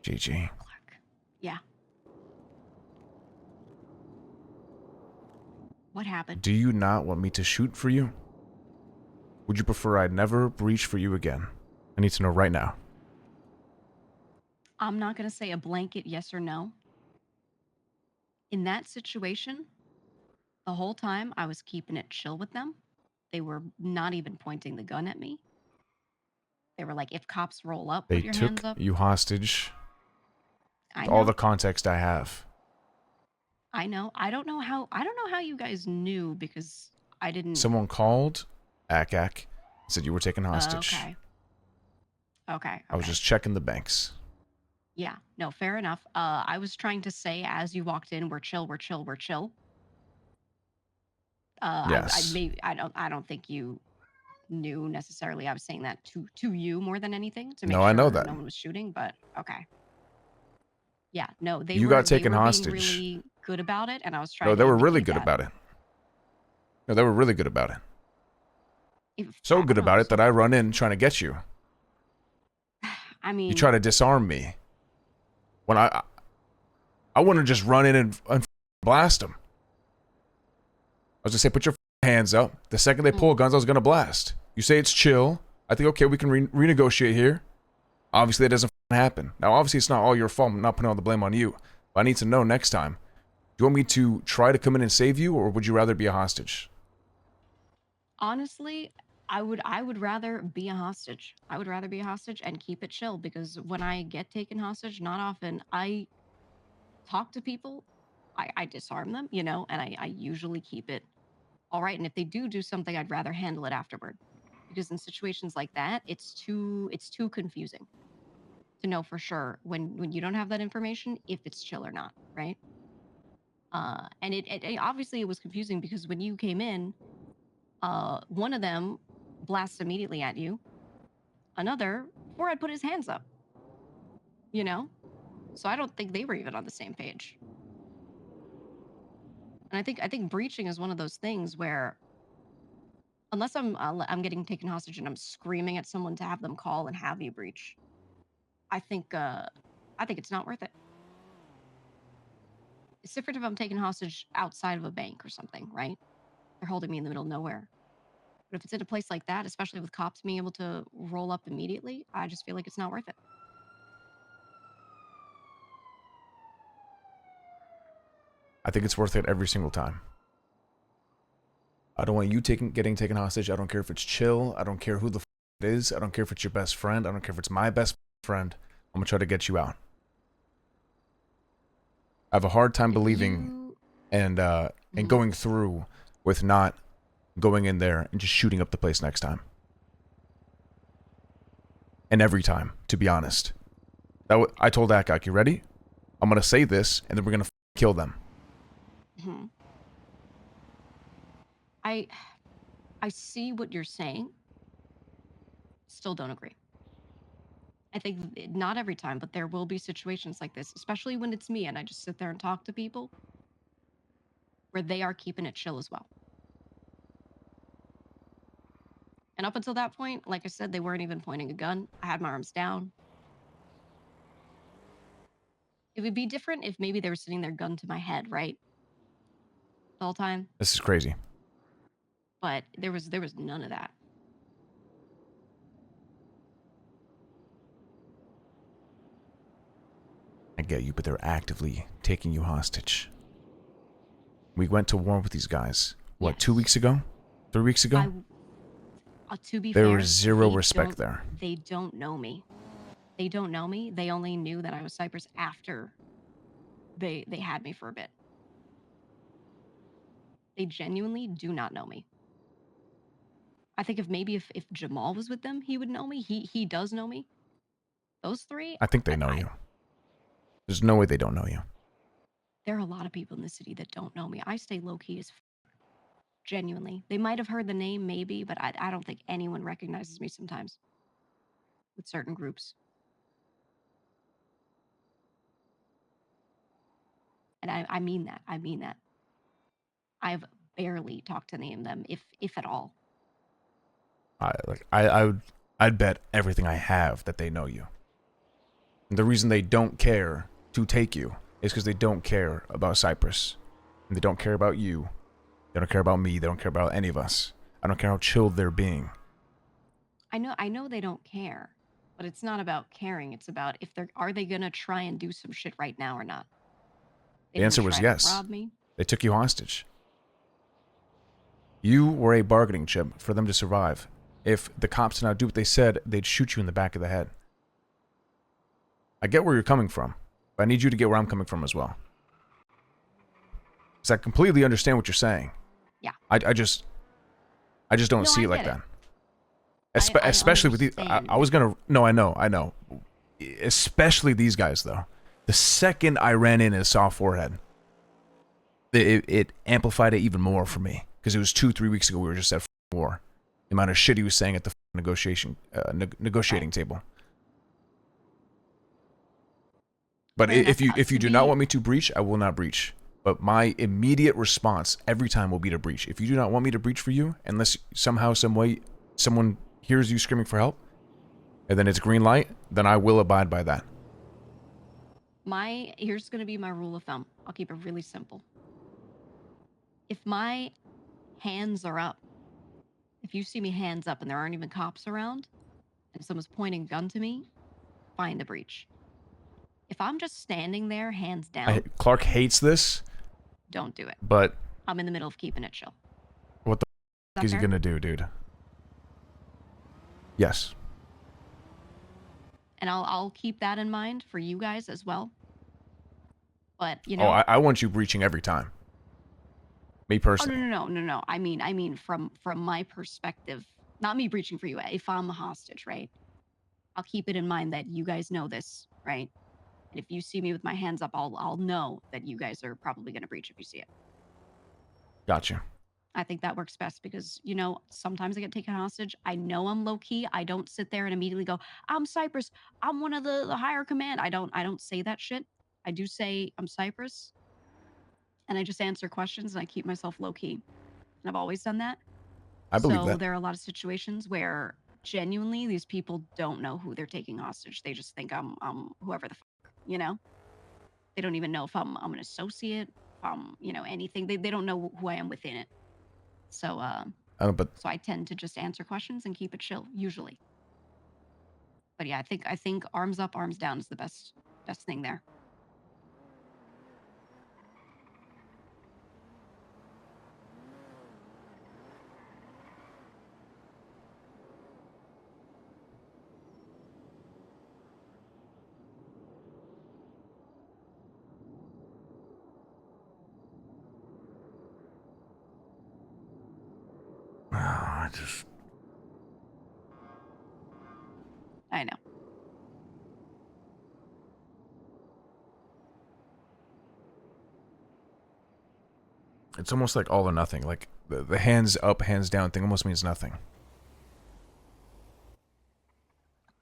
GiGi. Clark. Yeah. What happened? Do you not want me to shoot for you? Would you prefer I never breach for you again? I need to know right now. I'm not going to say a blanket yes or no. In that situation, the whole time I was keeping it chill with them. They were not even pointing the gun at me. They were like, if cops roll up, They put your took hands up. you hostage. I All know. the context I have. I know. I don't know how you guys knew because I didn't. Someone called Ak said you were taken hostage. Okay. Okay. I was just checking the banks. Yeah. No, fair enough. I was trying to say as you walked in, we're chill, we're chill, we're chill. Yes. I don't think you knew necessarily I was saying that to you more than anything to make No, I know sure that. no one was shooting, but okay. Yeah, no, You got taken being hostage. really good about it, and I was trying No, to they were really imitate good that. about it. No, they were really good about it. So I good don't know, about it that I run in trying to get you. I mean, You try to disarm me. When I wouldn't just run in and blast them. I was gonna say, put your hands up. The second they pull guns, I was gonna blast. You say it's chill. I think, okay, we can renegotiate here. Obviously, that doesn't happen. Now, obviously, it's not all your fault. I'm not putting all the blame on you. But I need to know next time. Do you want me to try to come in and save you, or would you rather be a hostage? honestly, I would rather be a hostage. I would rather be a hostage and keep it chill because when I get taken hostage, not often I talk to people, I disarm them, you know, and I usually keep it all right. And if they do something, I'd rather handle it afterward. Because in situations like that, it's too confusing to know for sure when you don't have that information if it's chill or not, right? And it obviously it was confusing because when you came in, one of them blasts immediately at you, another before I'd put his hands up, you know. So I don't think they were even on the same page. And I think breaching is one of those things where unless I'm getting taken hostage and I'm screaming at someone to have them call and have you breach, I think it's not worth it. It's different if I'm taken hostage outside of a bank or something, right? They're holding me in the middle of nowhere. But if it's in a place like that, especially with cops being able to roll up immediately, I just feel like it's not worth it. I think it's worth it every single time. I don't want you getting taken hostage. I don't care if it's chill. I don't care who the it is. I don't care if it's your best friend. I don't care if it's my best friend. I'm gonna try to get you out. I have a hard time believing and going through with not going in there and just shooting up the place next time. And every time, to be honest. I told that guy, you ready? I'm gonna say this, and then we're gonna kill them. I see what you're saying. Still don't agree. I think not every time, but there will be situations like this, especially when it's me and I just sit there and talk to people where they are keeping it chill as well. And up until that point, like I said, they weren't even pointing a gun. I had my arms down. It would be different if maybe they were sitting there gun to my head, right? The whole time. This is crazy. But there was none of that. I get you, but they're actively taking you hostage. We went to war with these guys. What, yes. 2 weeks ago? 3 weeks ago? To be fair, there was zero respect there. They don't know me. They don't know me. They only knew that I was Cypress after they had me for a bit. They genuinely do not know me. I think if Jamal was with them, he would know me. He does know me. Those three. I think they know you. There's no way they don't know you. There are a lot of people in the city that don't know me. I stay low-key as genuinely. They might have heard the name maybe, but I don't think anyone recognizes me sometimes with certain groups. And I mean that. I mean that. I've barely talked to any of them, if at all. I'd bet everything I have that they know you. And the reason they don't care to take you is because they don't care about Cyprus. And they don't care about you. They don't care about me. They don't care about any of us. I don't care how chilled they're being. I know they don't care, but it's not about caring. It's about if are they gonna try and do some shit right now or not? They The gonna answer was try to yes. rob me? They took you hostage. You were a bargaining chip for them to survive. If the cops did not do what they said, they'd shoot you in the back of the head. I get where you're coming from, but I need you to get where I'm coming from as well. Because I completely understand what you're saying. Yeah. I just don't see it like that. I Especially with these, understand. I was gonna. No, I know. Especially these guys, though. The second I ran in and saw forehead, it amplified it even more for me because it was 2-3 weeks ago we were just at war. The amount of shit he was saying at the negotiating Right. table. But Fair enough. if you To do not be want me to breach, I will not breach. But my immediate response every time will be to breach. If you do not want me to breach for you, unless somehow, some way, someone hears you screaming for help, and then it's green light, then I will abide by that. here's gonna be my rule of thumb. I'll keep it really simple. If my hands are up, if you see me hands up and there aren't even cops around, and someone's pointing a gun to me, find the breach. If I'm just standing there, hands down, Clark hates this, don't do it. but I'm in the middle of keeping it chill. what the Is f is he fair? gonna do, dude? Yes. And I'll keep that in mind for you guys as well. But you Oh, know, I want you breaching every time. Me oh personally. no. I mean from my perspective, not me breaching for you. If I'm a hostage, right? I'll keep it in mind that you guys know this, right? And if you see me with my hands up, I'll know that you guys are probably gonna breach if you see it. Gotcha. I think that works best because, you know, sometimes I get taken hostage. I know I'm low key. I don't sit there and immediately go, I'm Cyprus. I'm one of the higher command. I don't say that shit. I do say I'm Cyprus and I just answer questions and I keep myself low key. And I've always done that. I believe So that. there are a lot of situations where genuinely these people don't know who they're taking hostage. They just think I'm whoever the fuck, you know? They don't even know if I'm an associate, if I'm, you know, anything. They don't know who I am within it. So But so I tend to just answer questions and keep it chill usually. But yeah, I think arms up, arms down is the best thing there. I just. I know. It's almost like all or nothing. Like the hands up, hands down thing almost means nothing.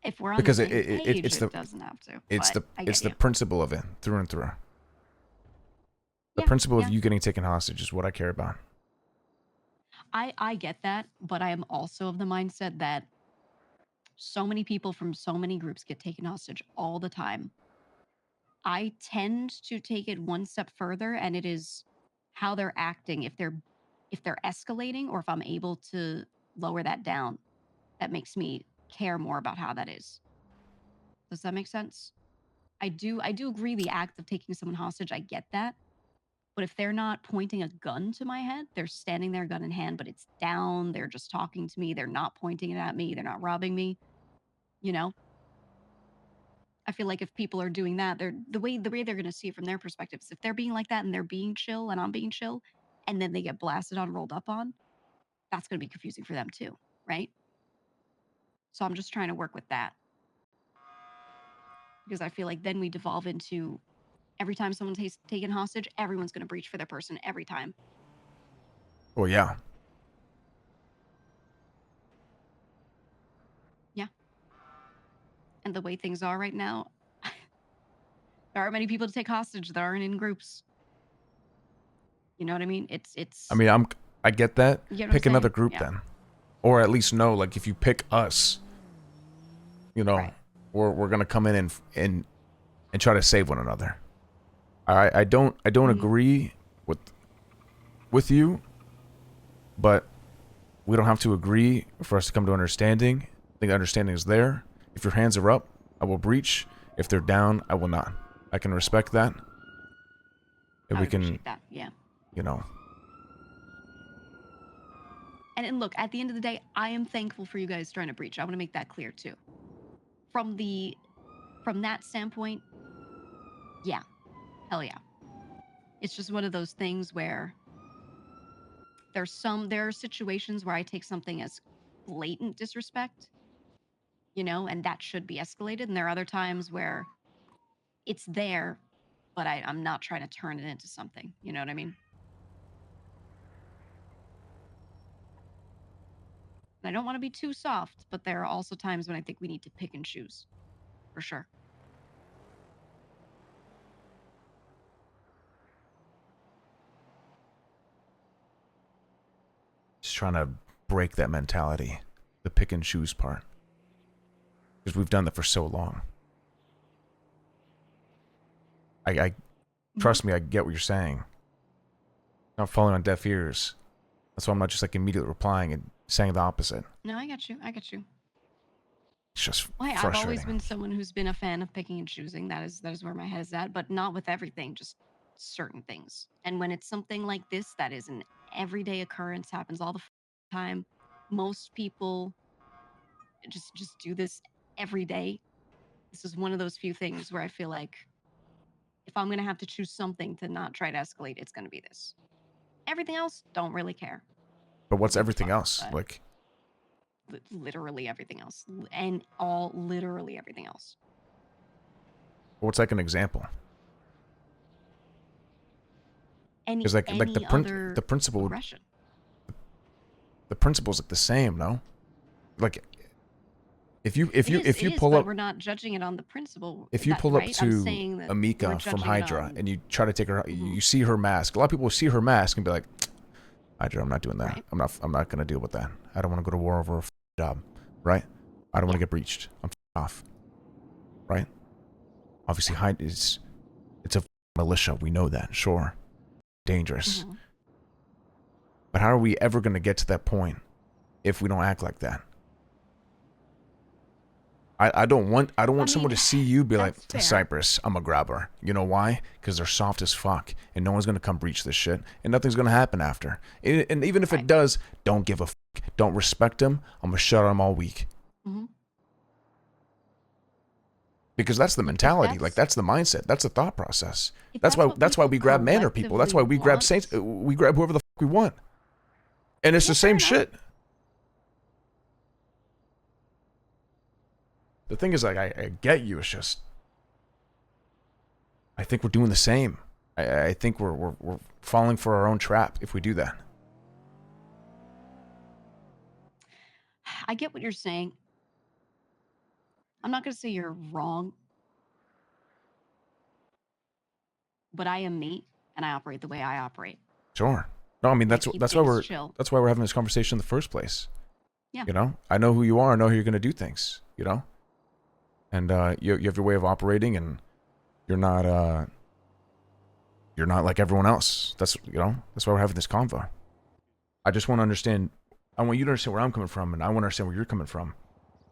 If we're on the Because same page, it's it doesn't have to. it's But the I it's get the you. principle of it through and through. The Yeah, principle of yeah. you getting taken hostage is what I care about. I get that, but I am also of the mindset that so many people from so many groups get taken hostage all the time. I tend to take it one step further and it is how they're acting if they're escalating or if I'm able to lower that down. That makes me care more about how that is. Does that make sense? I do agree the act of taking someone hostage, I get that. But if they're not pointing a gun to my head, they're standing there gun in hand, but it's down, they're just talking to me, they're not pointing it at me, they're not robbing me, you know? I feel like if people are doing that, they're the way they're gonna see it from their perspective is if they're being like that and they're being chill and I'm being chill, and then they get blasted on, rolled up on, that's gonna be confusing for them too, right? So I'm just trying to work with that because I feel like then we devolve into every time someone's taken hostage, everyone's going to breach for their person every time. Well, yeah. Yeah. And the way things are right now, there aren't many people to take hostage that aren't in groups. You know what I mean? I mean, I get that. You get what I'm Pick another saying? group Yeah. then, or at least know like if you pick us, you know, Right. we're gonna come in and and try to save one another. I don't agree with you, but we don't have to agree for us to come to understanding. I think understanding is there. If your hands are up, I will breach. If they're down, I will not. I can respect that. If I we would can, appreciate that. Yeah. you know. And look, at the end of the day, I am thankful for you guys trying to breach. I want to make that clear too. From that standpoint, yeah, hell yeah. It's just one of those things where there are situations where I take something as blatant disrespect, and that should be escalated. And there are other times where it's there, but I'm not trying to turn it into something. You know what I mean? And I don't want to be too soft, but there are also times when I think we need to pick and choose, for sure. Just trying to break that mentality, the pick and choose part, because we've done that for so long. I trust me, I get what you're saying. Not falling on deaf ears. That's why I'm not just like immediately replying and saying the opposite. No, I got you. I got you. It's just Well, hey, I've frustrating. always been someone who's been a fan of picking and choosing. That is where my head is at, but not with everything, just certain things. And when it's something like this that is an everyday occurrence, happens all the time, most people just do this every day. This is one of those few things where I feel like if I'm going to have to choose something to not try to escalate, it's going to be this. Everything else, don't really care. But what's Give a everything fuck, else? but Like, literally everything else, and literally everything else. what's like an example? Any Because like any other the principle aggression. the principle's like the same, no? Like if you It is, pull but up we're not judging it on the principle. if you That pull up right? I'm to saying that we're Amika from judging it Hydra on. and you try to take her, Mhm. you see her mask. A lot of people will see her mask and be like, Hydra, I'm not doing that. Right. I'm not gonna deal with that. I don't want to go to war over a job, right? I don't want to get breached. I'm off, right? Obviously, Hydra is it's a militia. We know that, sure, dangerous. Mhm. But how are we ever gonna get to that point if we don't act like that? I don't want someone to see you be like, that's fair. Cypress, I'm a grabber. You know why? Because they're soft as fuck, and no one's gonna come breach this shit, and nothing's gonna happen after. And even if it does, don't give a fuck. Don't respect them. I'm gonna shut on them all week. Mhm. Because that's the Look, mentality. Like that's the mindset. That's the thought process. if That's why what that's why people we grab manor people. That's why we grab collectively saints. want- We grab whoever the fuck we want. And it's Yeah, the same fair enough. shit. The thing is, like, I get you. It's just, I think we're doing the same. I think we're falling for our own trap if we do that. I get what you're saying. I'm not going to say you're wrong, but I am me, and I operate the way I operate. Sure. No, I mean I keep that's why things chill. that's why we're having this conversation in the first place. Yeah. You know, I know who you are. I know how you're gonna do things. You know, and you have your way of operating, and you're not like everyone else. That's that's why we're having this convo. I just want to understand. I want you to understand where I'm coming from, and I want to understand where you're coming from.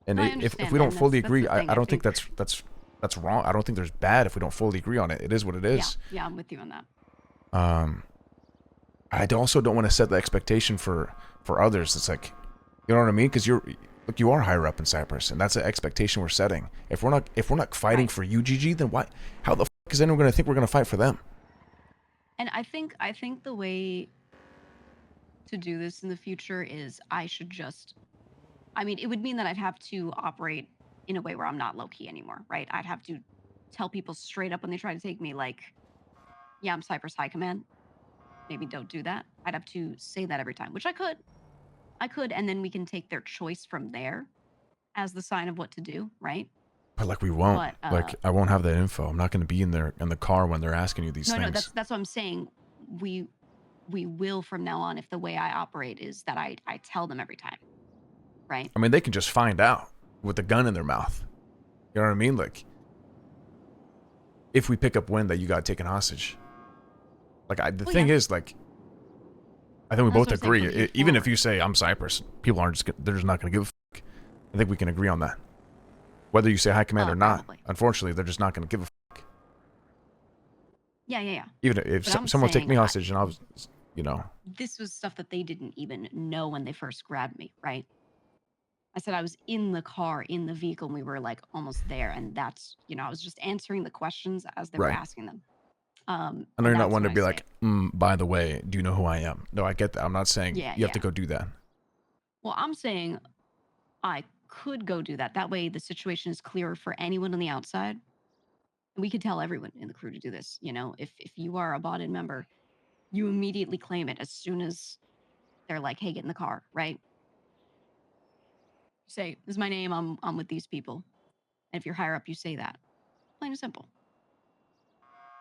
And No, I if understand, we don't and fully that's agree, the thing. I don't think that's wrong. I don't think there's bad if we don't fully agree on it. It is what it is. Yeah, I'm with you on that. I also don't want to set the expectation for others. It's like, you know what I mean? Because you are higher up in Cyprus, and that's an expectation we're setting. If we're not fighting for you, GiGi, then why? How the fuck is anyone going to think we're going to fight for them? And I think the way to do this in the future is I should just. I mean, it would mean that I'd have to operate in a way where I'm not low key anymore, right? I'd have to tell people straight up when they try to take me, like, yeah, I'm Cyprus High Command. Maybe don't do that. I'd have to say that every time, which I could. And then we can take their choice from there as the sign of what to do, right? But like we won't. But Like I won't have that info. I'm not going to be in the car when they're asking you these things. No, that's what I'm saying. We will from now on if the way I operate is that I tell them every time, right? I mean, they can just find out with a gun in their mouth. You know what I mean? Like, if we pick up wind that you got taken hostage. Like, the Well, thing yeah. is, like, I think we That's both what I'm saying, from agree. here Even if forward. you say I'm Cypress, people aren't just they're just not going to give a fuck. I think we can agree on that. Whether you say high command or not, Probably. unfortunately, they're just not going to give a fuck. Yeah, yeah, yeah. Even if But I'm someone take saying me hostage and I was, you know, this was stuff that they didn't even know when they first grabbed me, right? I said I was in the car, in the vehicle, and we were like almost there. And that's, I was just answering the questions as they were right. asking them. I know And you're not that's one when to I be say, like, by the way, do you know who I am? No, I get that. I'm not saying yeah, you have to yeah. go do that. Well, I'm saying I could go do that. That way the situation is clearer for anyone on the outside. And we could tell everyone in the crew to do this. If you are a botted member, you immediately claim it as soon as they're like, hey, get in the car, right? Say, this is my name, I'm with these people. And if you're higher up, you say that. Plain and simple.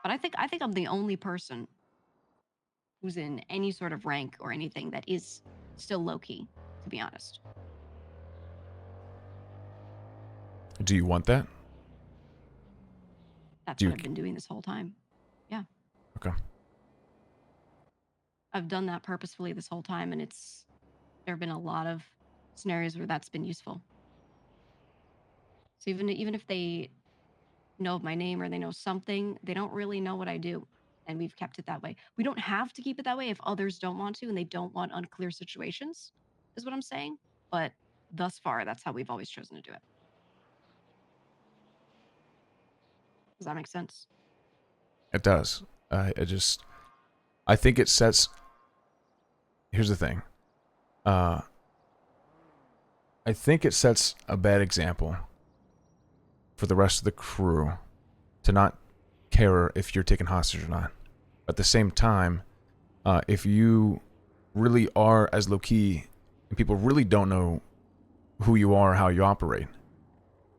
But I think I'm the only person who's in any sort of rank or anything that is still low key, to be honest. Do you want that? That's Do what you? I've been doing this whole time. Yeah. Okay. I've done that purposefully this whole time, and there have been a lot of scenarios where that's been useful. So even if they know my name or they know something, they don't really know what I do. And we've kept it that way. We don't have to keep it that way if others don't want to and they don't want unclear situations, is what I'm saying. But thus far, that's how we've always chosen to do it. Does that make sense? It does. I think it sets. Here's the thing. I think it sets a bad example for the rest of the crew to not care if you're taken hostage or not. At the same time, if you really are as low key and people really don't know who you are or how you operate,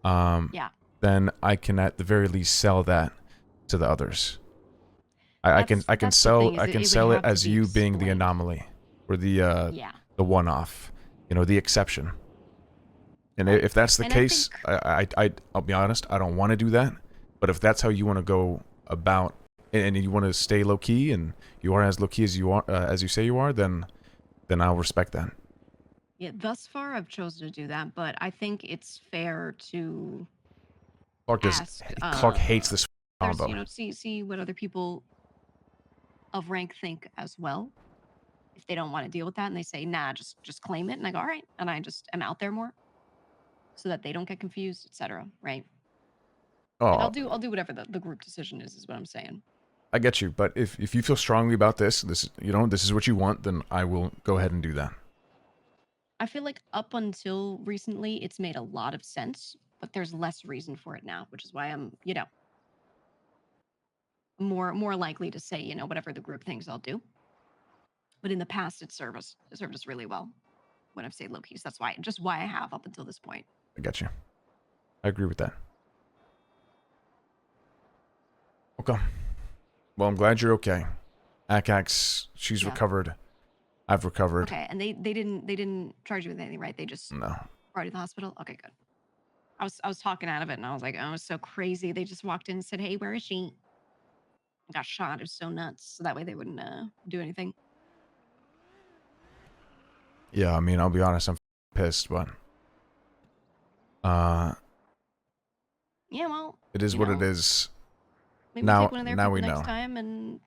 Yeah. then I can at the very least sell that to the others. I can That's the thing, is I can it would sell it have to as be you being the explained. anomaly or the Yeah. one off, the exception. And Right. if that's the And I case, think I'll be honest, I don't want to do that. But if that's how you want to go about, and you want to stay low key, and you are as low key as you are, as you say you are, then I'll respect that. yeah, thus far I've chosen to do that, but I think it's fair to ask Clark hates this there's, combo. see what other people of rank think as well. If they don't want to deal with that and they say, nah, just claim it. And I go, all right. And I just am out there more so that they don't get confused, etc. Right. Like Oh, I'll do whatever the group decision is what I'm saying. I get you. But if you feel strongly about this this is what you want, then I will go ahead and do that. I feel like up until recently it's made a lot of sense, but there's less reason for it now, which is why I'm, more likely to say, whatever the group thinks I'll do. But in the past it served us really well when I've stayed low key. So that's why I have up until this point. I get you. I agree with that. Okay. Well, I'm glad you're okay. Akax, she's Yeah. recovered. I've recovered. Okay. And they didn't charge you with anything, right? They just No. brought you to the hospital. Okay, good. I was talking out of it and I was like, oh, it's so crazy. They just walked in and said, hey, where is she? I got shot. It was so nuts. So that way they wouldn't do anything. Yeah, I mean, I'll be honest, I'm pissed, but uh, Yeah, well, it is you what it know, is. maybe take one of their Now people we next know. time and,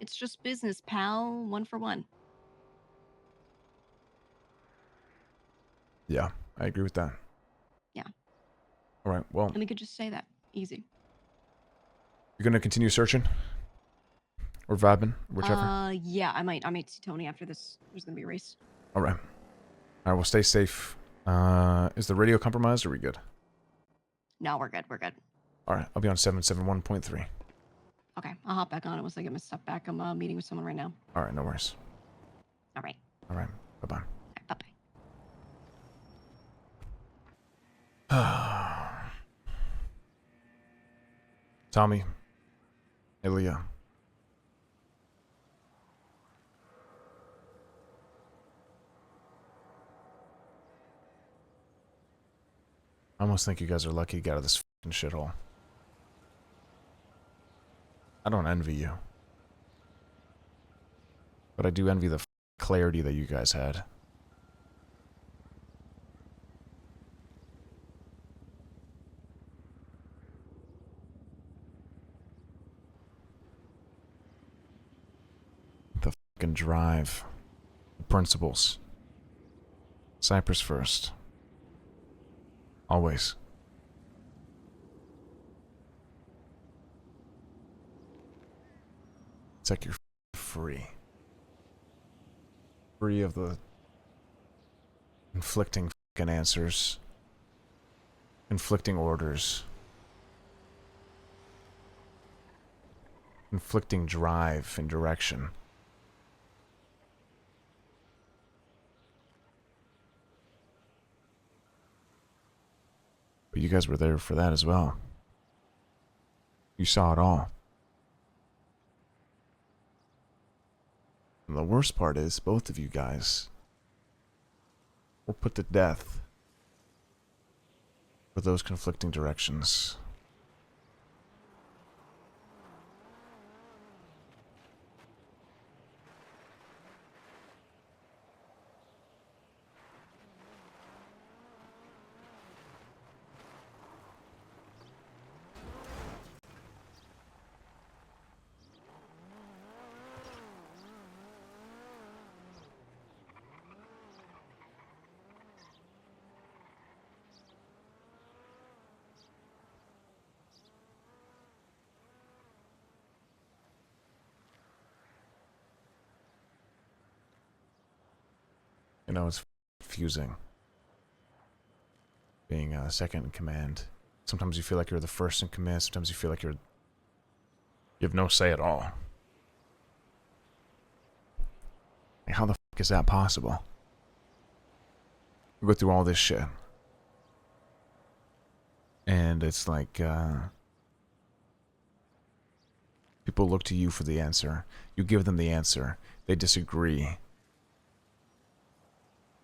it's just business, pal. One for one. Yeah, I agree with that. Yeah. All right, well, And we could just say that. Easy. you're gonna continue searching or vibing, whichever. Yeah, I might see Tony after this. There's gonna be a race. All right. All right. Well, stay safe. Is the radio compromised? Or are we good? No, we're good. We're good. All right. I'll be on 771.3. Okay, I'll hop back on it once I get my stuff back. I'm meeting with someone right now. All right. No worries. All right. All right. Bye Bye bye. bye. Tommy, Ilya. I almost think you guys are lucky you got out of this fucking shithole. I don't envy you. But I do envy the clarity that you guys had. The fucking drive. The principles. Cypress first. Always. It's like you're free. Free of the conflicting fucking answers. Conflicting orders. Conflicting drive and direction. But you guys were there for that as well. You saw it all. And the worst part is, both of you guys were put to death for those conflicting directions. You know, it's confusing being second in command. Sometimes you feel like you're the first in command. Sometimes you feel like you have no say at all. Like, how the fuck is that possible? We go through all this shit. And it's like, people look to you for the answer. You give them the answer. They disagree.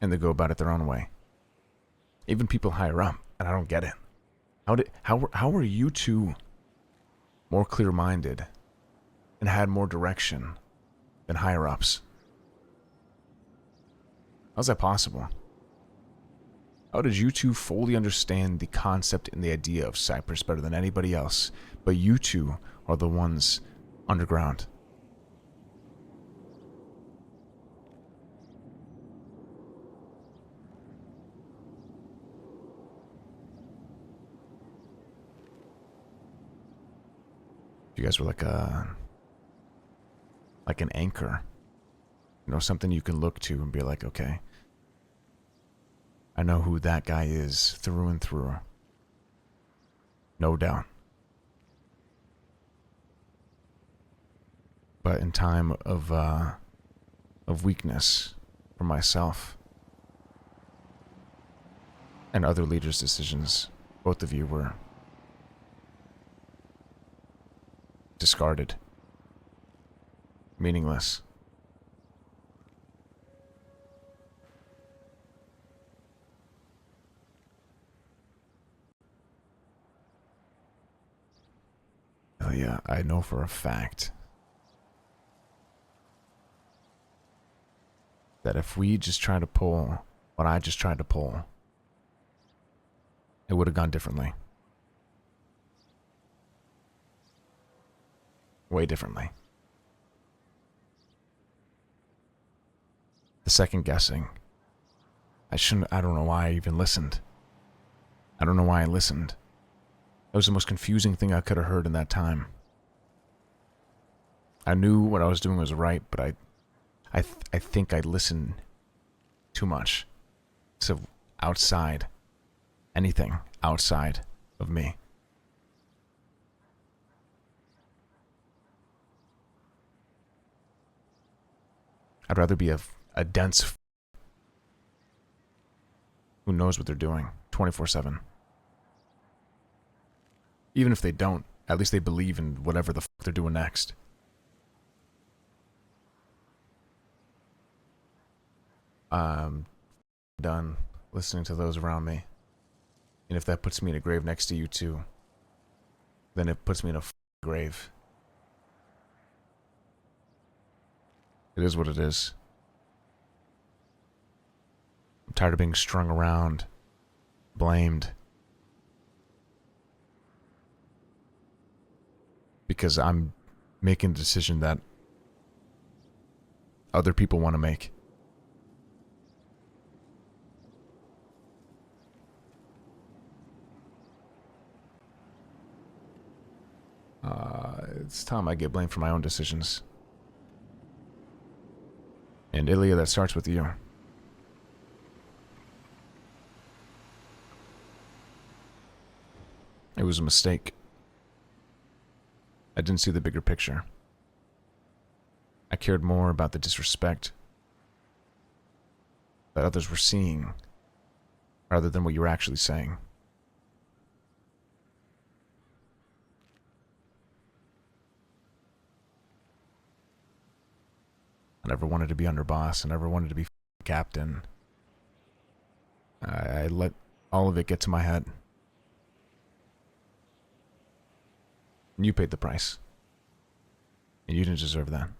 And they go about it their own way. Even people higher up, and I don't get it. How are you two more clear-minded and had more direction than higher ups? How's that possible? How did you two fully understand the concept and the idea of Cypress better than anybody else, but you two are the ones underground? You guys were like an anchor. You know, something you can look to and be like, okay, I know who that guy is through and through. No doubt. But in time of weakness for myself and other leaders' decisions, both of you were discarded. Meaningless. Oh yeah, I know for a fact that if we just tried to pull what I just tried to pull, it would have gone differently. Way differently. The second guessing. I don't know why I even listened. I don't know why I listened. That was the most confusing thing I could have heard in that time. I knew what I was doing was right, but I think I listened too much. So outside, anything outside of me. I'd rather be a dense who knows what they're doing 24/7. Even if they don't, at least they believe in whatever the fuck they're doing next. Done listening to those around me. And if that puts me in a grave next to you too, then it puts me in a grave. It is what it is. I'm tired of being strung around, blamed. Because I'm making a decision that other people want to make. It's time I get blamed for my own decisions. And Ilya, that starts with you. It was a mistake. I didn't see the bigger picture. I cared more about the disrespect that others were seeing rather than what you were actually saying. I never wanted to be underboss. I never wanted to be captain. I let all of it get to my head. And you paid the price. And you didn't deserve that.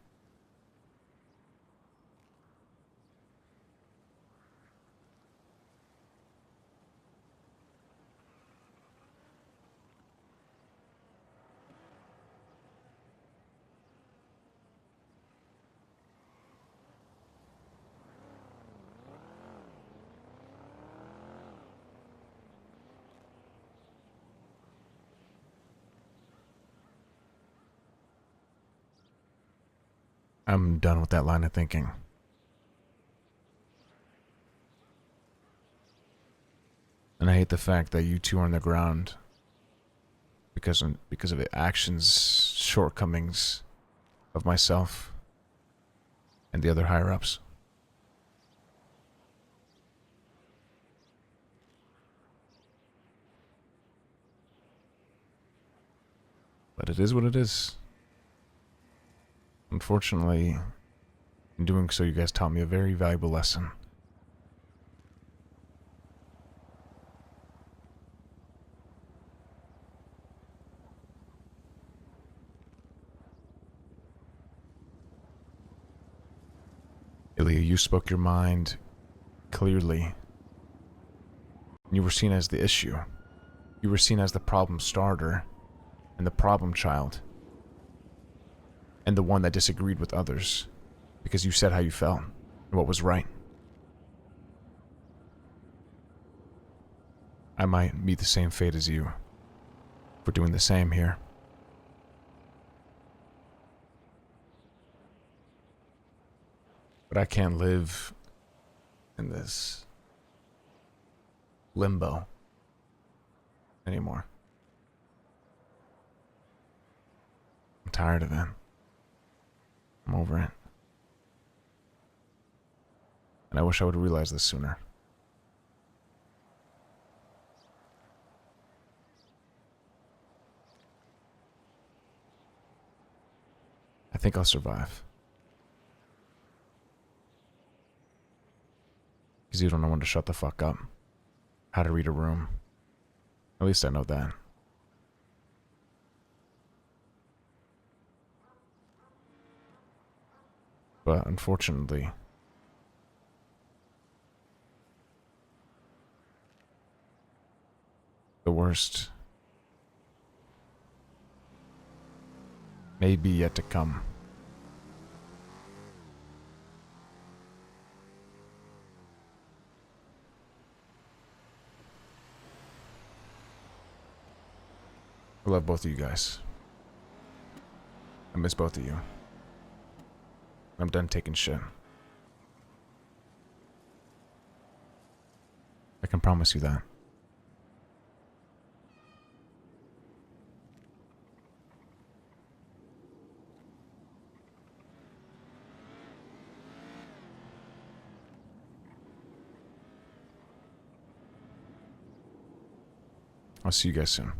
I'm done with that line of thinking. And I hate the fact that you two are on the ground because of the actions, shortcomings of myself and the other higher-ups. But it is what it is. Unfortunately, in doing so, you guys taught me a very valuable lesson. Ilya, you spoke your mind clearly. You were seen as the issue. You were seen as the problem starter and the problem child. And the one that disagreed with others because you said how you felt and what was right. I might meet the same fate as you for doing the same here. But I can't live in this limbo anymore. I'm tired of it. I'm over it. And I wish I would realize this sooner. I think I'll survive. Because you don't know when to shut the fuck up. How to read a room. At least I know that. But unfortunately, the worst may be yet to come. I love both of you guys. I miss both of you. I'm done taking shit. I can promise you that. I'll see you guys soon.